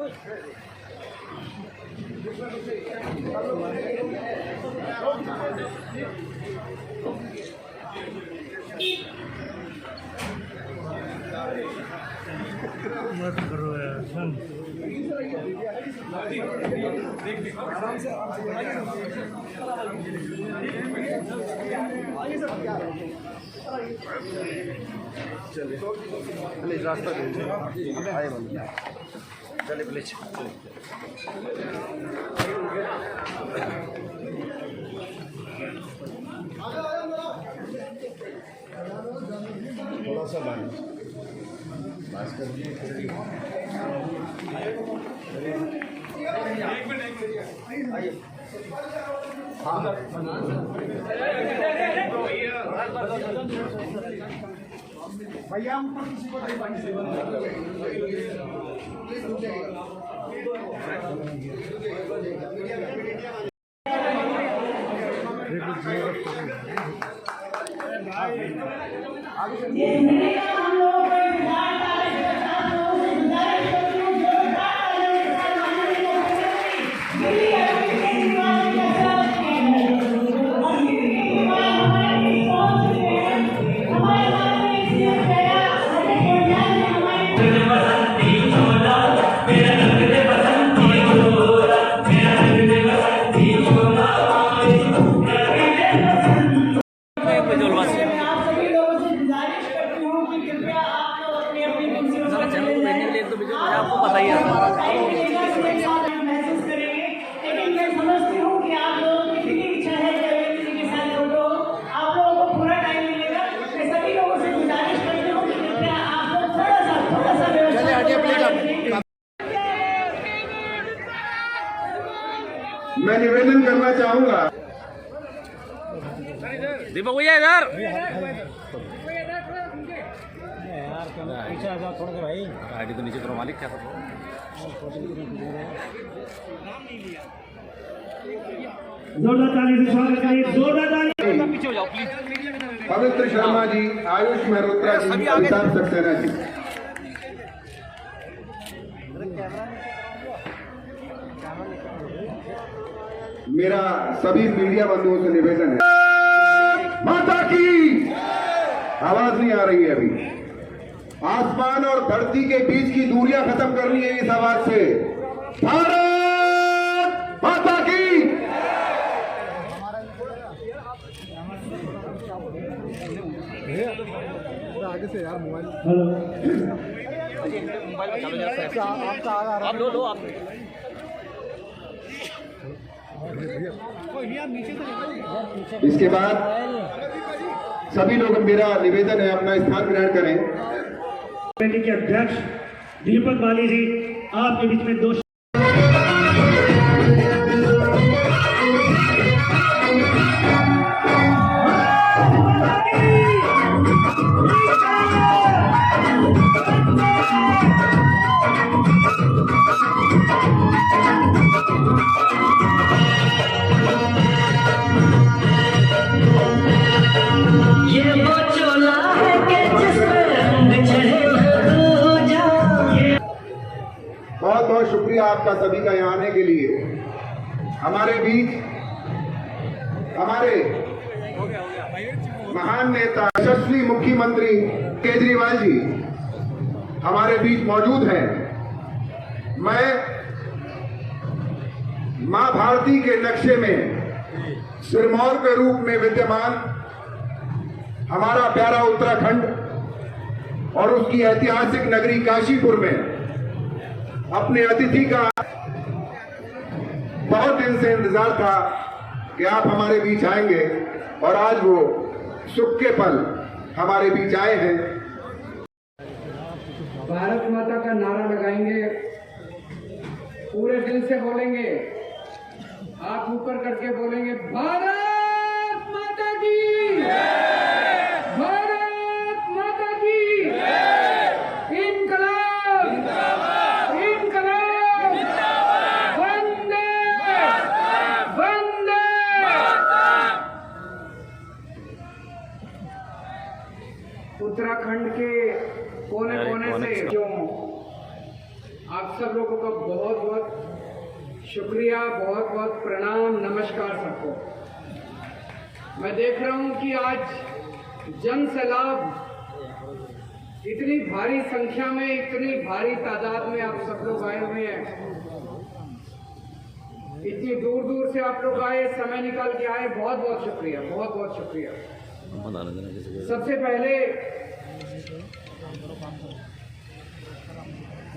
मत करो यार आराम से चलिए रास्ता आए चलिए प्लीज थोड़ा सा बात करिए। हाँ भैया ऊपर किसी को आपको पता ही है। मैं निवेदन करना चाहूंगा दीपक भैया इधर पीछे आ जाओ थोड़ा सा भाई। गाड़ी तो नीचे करो मालिक क्या करो। जोरदार ताली से स्वागत करिए। जोरदार ताली। पीछे हो जाओ प्लीज। पवित्र शर्मा जी, आयुष मेहरोत्रा जी, अमिताभ सक्सेना जी। मेरा सभी मीडिया बंधुओं से निवेदन है, माता की आवाज नहीं आ रही है अभी। आसमान और धरती के बीच की दूरियां खत्म करनी है इस आवाज से। भारत माता की। आगे से यार मोबाइल। हेलो आप लो आप। इसके बाद सभी लोग, मेरा निवेदन है अपना स्थान ग्रहण करें। कमेटी के अध्यक्ष दीपक बाली जी, आपके बीच में 2 बहुत बहुत शुक्रिया आपका सभी का यहाँ आने के लिए। हमारे बीच हमारे महान नेता यशस्वी मुख्यमंत्री केजरीवाल जी हमारे बीच मौजूद हैं। मैं मां भारती के नक्शे में सिरमौर के रूप में विद्यमान हमारा प्यारा उत्तराखंड और उसकी ऐतिहासिक नगरी काशीपुर में अपने अतिथि का बहुत दिन से इंतजार था कि आप हमारे बीच आएंगे, और आज वो सुख के पल हमारे बीच आए हैं। भारत माता का नारा लगाएंगे, पूरे दिल से बोलेंगे, हाथ ऊपर करके बोलेंगे, भारत माता की, भारत माता की, इनकलाब, इनकलाब, वंदे वंदे। उत्तराखंड के कोने कोने से जो आप सब लोगों का बहुत बहुत शुक्रिया, बहुत बहुत प्रणाम, नमस्कार सबको। मैं देख रहा हूं कि आज जन सैलाब इतनी भारी संख्या में, इतनी भारी तादाद में आप सब लोग आए हुए हैं। इतनी दूर दूर से आप लोग आए, समय निकाल के आए, बहुत बहुत शुक्रिया, बहुत बहुत शुक्रिया। सबसे पहले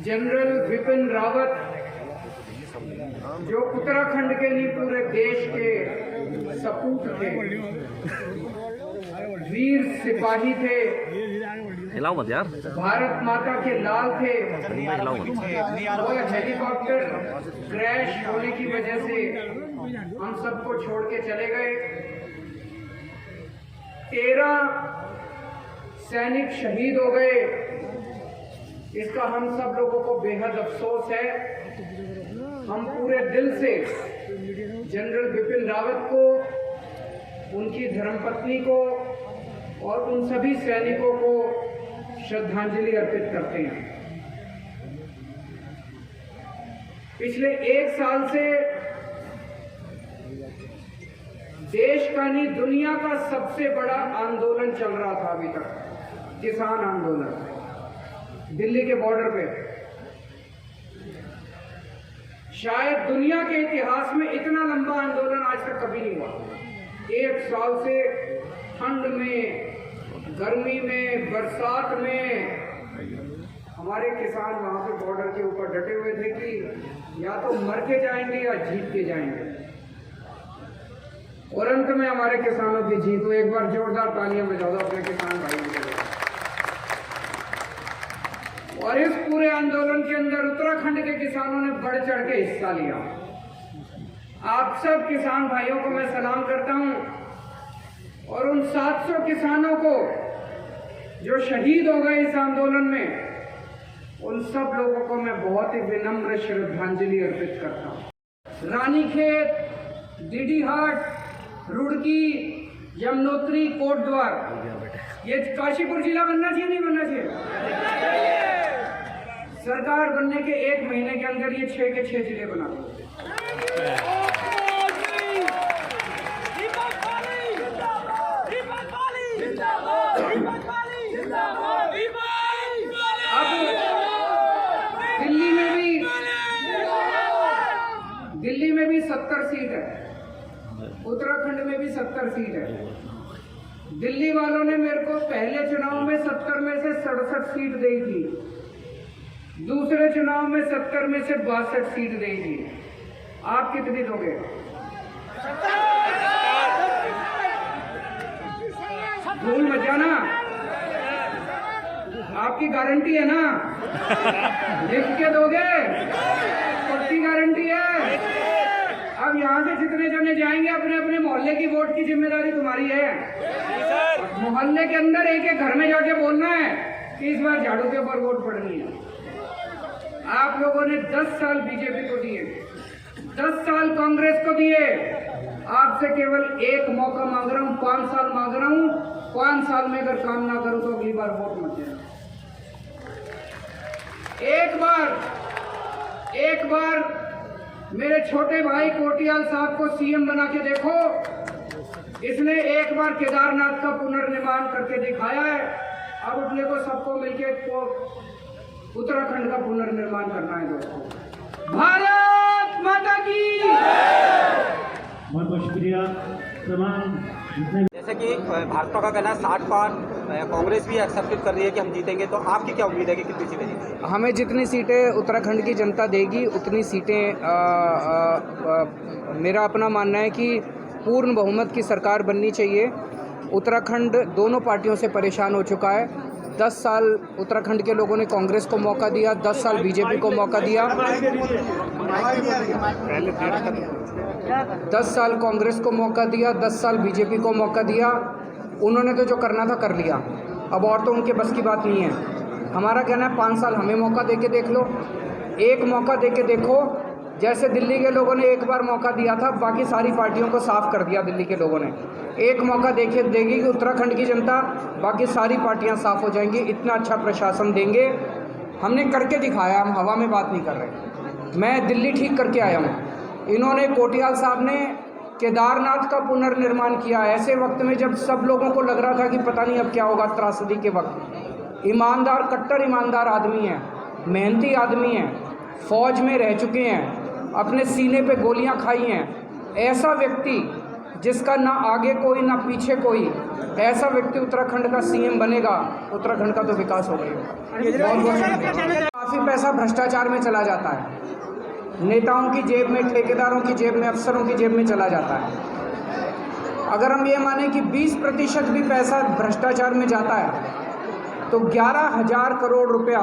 जनरल बिपिन रावत, जो उत्तराखंड के लिए पूरे देश के सपूत थे, वीर सिपाही थे, हिलाओ मत यार, भारत माता के लाल थे। हिलाओ मत। वो हेलीकॉप्टर क्रैश होने की वजह से हम सबको छोड़ के चले गए। 13 सैनिक शहीद हो गए। इसका हम सब लोगों को बेहद अफसोस है। हम पूरे दिल से जनरल बिपिन रावत को, उनकी धर्मपत्नी को और उन सभी सैनिकों को श्रद्धांजलि अर्पित करते हैं। पिछले 1 साल से देश का नहीं, दुनिया का सबसे बड़ा आंदोलन चल रहा था अभी तक, किसान आंदोलन, दिल्ली के बॉर्डर पे। शायद दुनिया के इतिहास में इतना लंबा आंदोलन आज तक कभी नहीं हुआ। 1 साल से ठंड में, गर्मी में, बरसात में हमारे किसान वहां पे बॉर्डर के ऊपर डटे हुए थे कि या तो मर के जाएंगे या जीत के जाएंगे। और अंत में हमारे किसानों की जीत हुई। एक बार जोरदार तालियां बजा दो अपने किसान भाइयों के लिए। और इस पूरे आंदोलन के अंदर उत्तराखंड के किसानों ने बढ़ चढ़ के हिस्सा लिया। आप सब किसान भाइयों को मैं सलाम करता हूं, और उन 700 किसानों को जो शहीद हो गए इस आंदोलन में, उन सब लोगों को मैं बहुत ही विनम्र श्रद्धांजलि अर्पित करता हूं। रानीखेत, डीडीहाट, रुड़की, यमुनोत्री, कोटद्वार, ये काशीपुर जिला बनना चाहिए, नहीं बनना चाहिए? सरकार बनने के 1 महीने के अंदर ये 6 के 6 जिले बना दिए। अब दिल्ली में भी 70 सीट है, उत्तराखंड में भी 70 सीट है। दिल्ली वालों ने मेरे को पहले चुनाव में 70 में से 67 सीट दी थी, दूसरे चुनाव में 70 में से 62 सीट दी थी। आप कितनी दोगे? भूल मत जाना, आपकी गारंटी है ना? लिख के दोगे? पक्की गारंटी है। अब यहाँ से जितने जने जाएंगे, अपने अपने मोहल्ले की वोट की जिम्मेदारी तुम्हारी है। मोहल्ले के अंदर एक एक घर में जाके बोलना है कि इस बार झाड़ू के ऊपर वोट पड़नी है। आप लोगों ने 10 साल बीजेपी को दिए, 10 साल कांग्रेस को दिए। आपसे केवल एक मौका मांग रहा हूं, 5 साल मांग रहा हूं। 5 साल में अगर काम ना करूं तो अगली बार वोट मत देना। एक बार मेरे छोटे भाई कोटियाल साहब को सीएम बना के देखो। इसने एक बार केदारनाथ का पुनर्निर्माण करके दिखाया है। अब अपने को सबको मिलकर उत्तराखंड का पुनर्निर्माण करना है दोस्तों। भारत माता की बहुत बहुत शुक्रिया। तमाम जैसे कि भाजपा का कहना है 60 पार, कांग्रेस भी एक्सेप्ट कर रही है कि हम जीतेंगे, तो आपकी क्या उम्मीद है कि कितनी सीटें जीतेंगे? हमें जितनी सीटें उत्तराखंड की जनता देगी उतनी सीटें, मेरा अपना मानना है कि पूर्ण बहुमत की सरकार बननी चाहिए। उत्तराखंड दोनों पार्टियों से परेशान हो चुका है। 10 साल उत्तराखंड के लोगों ने कांग्रेस को मौका दिया, 10 साल बीजेपी को मौका दिया। 10 साल कांग्रेस को मौका दिया, 10 साल बीजेपी को मौका दिया। उन्होंने तो जो करना था कर लिया, अब और तो उनके बस की बात नहीं है। हमारा कहना है 5 साल हमें मौका देके देख लो, एक मौका देके देखो। जैसे दिल्ली के लोगों ने एक बार मौका दिया था, बाकी सारी पार्टियों को साफ कर दिया दिल्ली के लोगों ने। एक मौका देगी कि उत्तराखंड की जनता, बाकी सारी पार्टियां साफ हो जाएंगी। इतना अच्छा प्रशासन देंगे हमने करके दिखाया, हम हवा में बात नहीं कर रहे। मैं दिल्ली ठीक करके आया हूँ। इन्होंने कोटियाल साहब ने केदारनाथ का पुनर्निर्माण किया ऐसे वक्त में जब सब लोगों को लग रहा था कि पता नहीं अब क्या होगा, त्रासदी के वक्त। ईमानदार, कट्टर ईमानदार आदमी है, मेहनती आदमी है, फौज में रह चुके हैं, अपने सीने पे गोलियां खाई हैं। ऐसा व्यक्ति जिसका ना आगे कोई ना पीछे कोई, ऐसा व्यक्ति उत्तराखंड का सीएम बनेगा, उत्तराखंड का तो विकास हो गया। काफ़ी पैसा भ्रष्टाचार में चला जाता है, नेताओं की जेब में, ठेकेदारों की जेब में, अफसरों की जेब में चला जाता है। अगर हम ये माने कि 20% भी पैसा भ्रष्टाचार में जाता है तो 11,000 करोड़ रुपया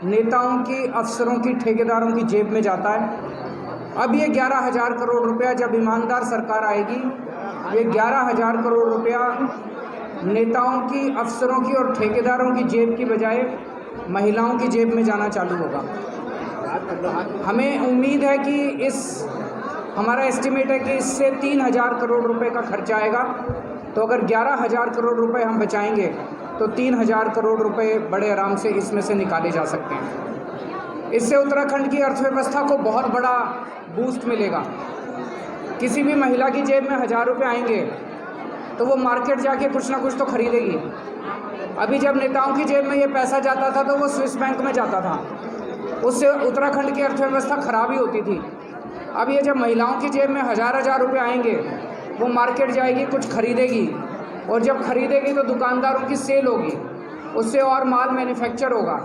नेताओं की, अफसरों की, ठेकेदारों की जेब में जाता है। अब ये 11,000 करोड़ रुपया जब ईमानदार सरकार आएगी, ये 11,000 करोड़ रुपया नेताओं की, अफसरों की और ठेकेदारों की जेब की बजाय महिलाओं की जेब में जाना चालू होगा। हमें उम्मीद है कि हमारा एस्टिमेट है कि इससे 3,000 करोड़ रुपए का खर्चा आएगा। तो अगर 11,000 करोड़ रुपए हम बचाएंगे तो 3,000 करोड़ रुपए बड़े आराम से इसमें से निकाले जा सकते हैं। इससे उत्तराखंड की अर्थव्यवस्था को बहुत बड़ा बूस्ट मिलेगा। किसी भी महिला की जेब में 1,000 रुपये आएंगे तो वो मार्केट जाके कुछ ना कुछ तो खरीदेगी। अभी जब नेताओं की जेब में ये पैसा जाता था तो वो स्विस बैंक में जाता था, उससे उत्तराखंड की अर्थव्यवस्था खराब ही होती थी। अब ये जब महिलाओं की जेब में 1,000 रुपये आएंगे, वो मार्केट जाएगी, कुछ खरीदेगी, और जब खरीदेगी तो दुकानदारों की सेल होगी, उससे और माल मैन्युफैक्चर होगा।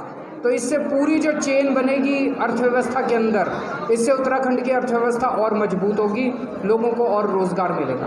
तो इससे पूरी जो चेन बनेगी अर्थव्यवस्था के अंदर, इससे उत्तराखंड की अर्थव्यवस्था और मजबूत होगी, लोगों को और रोज़गार मिलेगा।